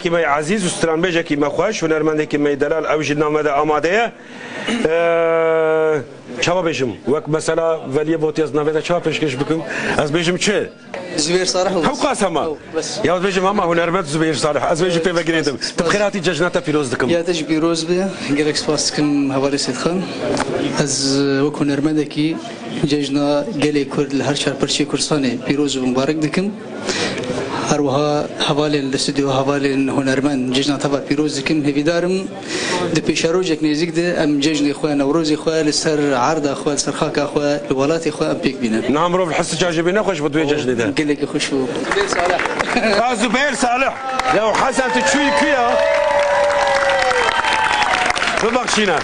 كما عزيز وستران بيجا كما خوش ونرمنده كما دلال او جدنا مدى آماده چاوا بيجم وقت مثلا ولی بوتی از نویده چاوا پیشکش بکن از بيجم چه؟ زبير صالح هم قاسما يا بيجم اما هنرمند زبير صالح از بيجم في وقريدم تبخيراتي ججناتا فيروز دكم يا تج بيروز بيا جالك سباسكم هواري سيد خان از وكو نرمنده كي ججنا جالي كرد لهر شهر برشي كرساني بيروز ومبارك دكم هروها حوالی الاستودیو حوالی هنرمند جشن تبع پیروز کن هفیدارم د پیشروجک نزدیک ده ام جشن خواه نوروزی خواه لسر عرض خواه لسر خاک خواه لولات خواه ام پیک بینن نعم رو الحس جاجبينا خوش بدوي جشن ده قلك خوش بو زبير صالح زبير صالح لو حسن تشوي كيا ببخشينا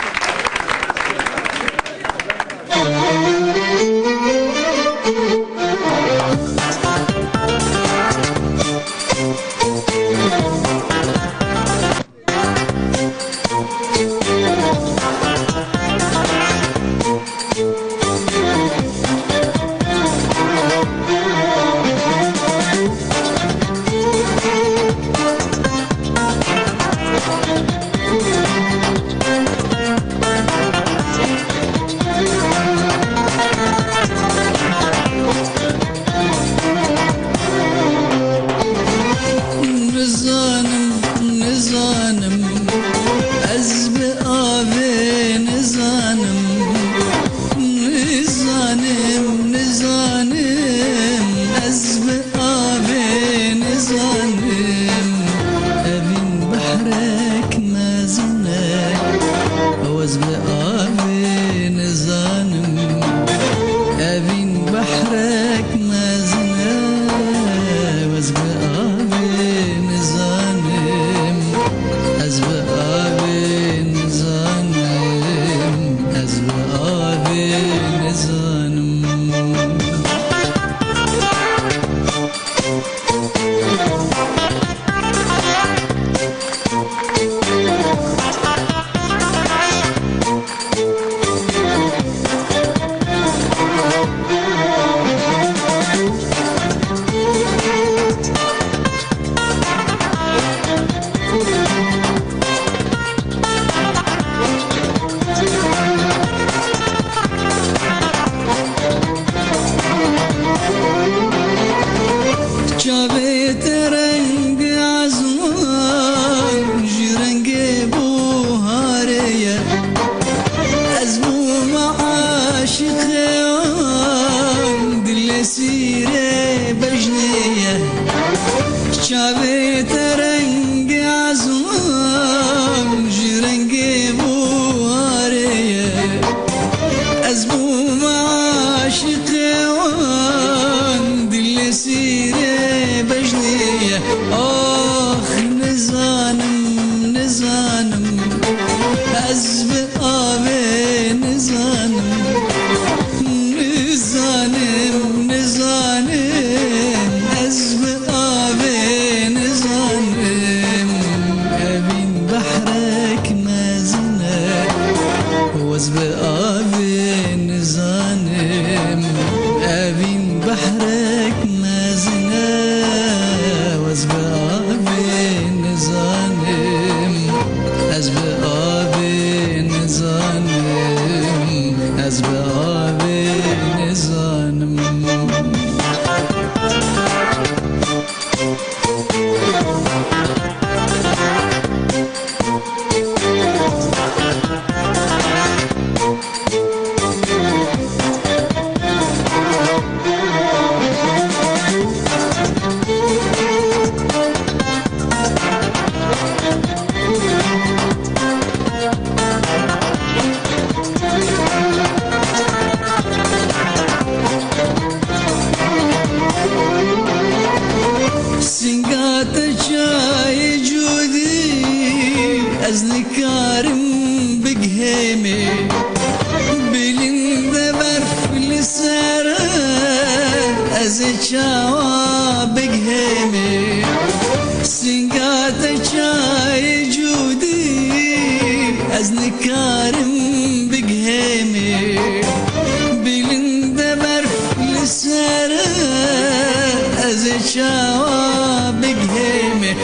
از شوابق همه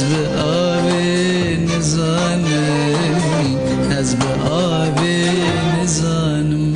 به آب نزانم از به آب نزانم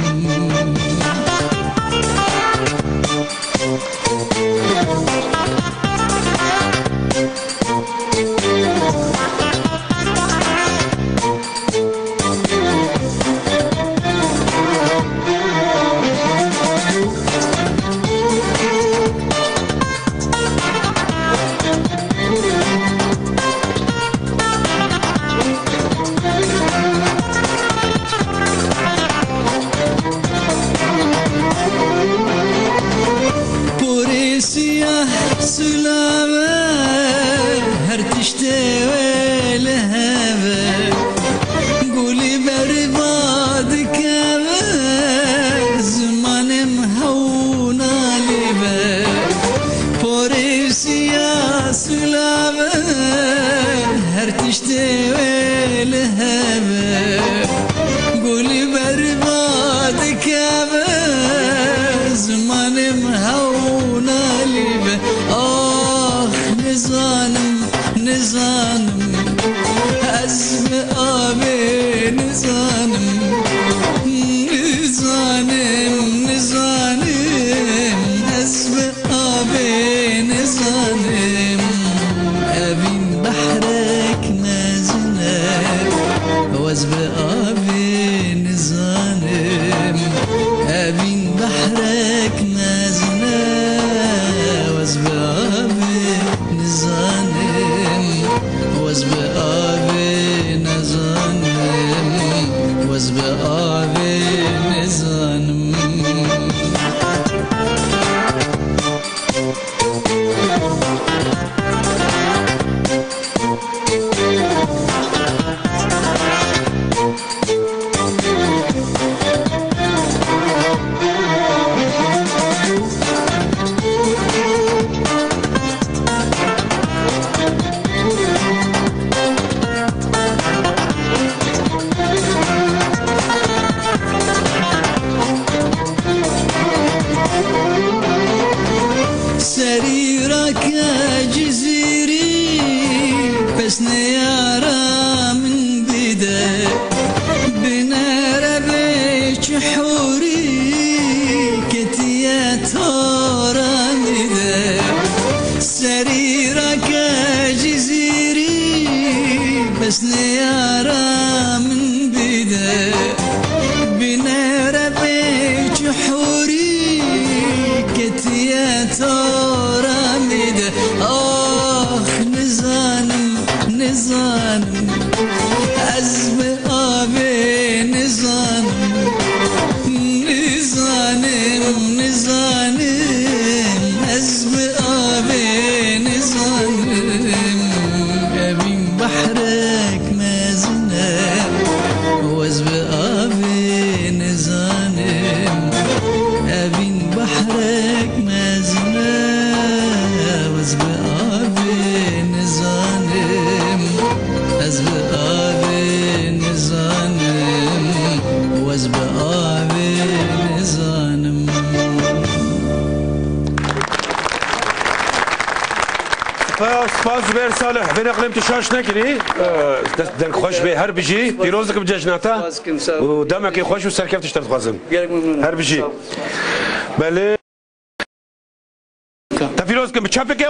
سلامة هرتشتي ولهبة قولي بربادك زمان مهونا لبا بوريسيا سلامة هرتشتي ولهبة قولي بربادك زمان مهونا لبا نزانم نزانم از به آب نزانم نزانم نزانم از به آب نزانم ابین بحرک نزنه و از به آب نزانم ابین بحرک نزنه و از به آب نزانم واز به آب نزانم واز به آب نزانم سريرك جزيري بس نيارا من بدا بنار بيش حوري كتيا تورا مدا سريرك جزيري بس نيارا من بدا بنار بيش حوري كتيا تورا مدا نزانم نزانم از به آب نزانم نزانم نزانم از به آب نزانم ابین بحرک مزنه و از به آب نزانم ابین بحرک مزنه و از به آب نزانم از به آب نزانم و از به آب نزانم سپاس بر صالح بین اقلیم تشاش نکری دنگ خوش به هر بجی پیروزک بجناتا و دمکی خوش و سرکفت اشترت خوازم هر بجی بله تا پیروزک بچپ که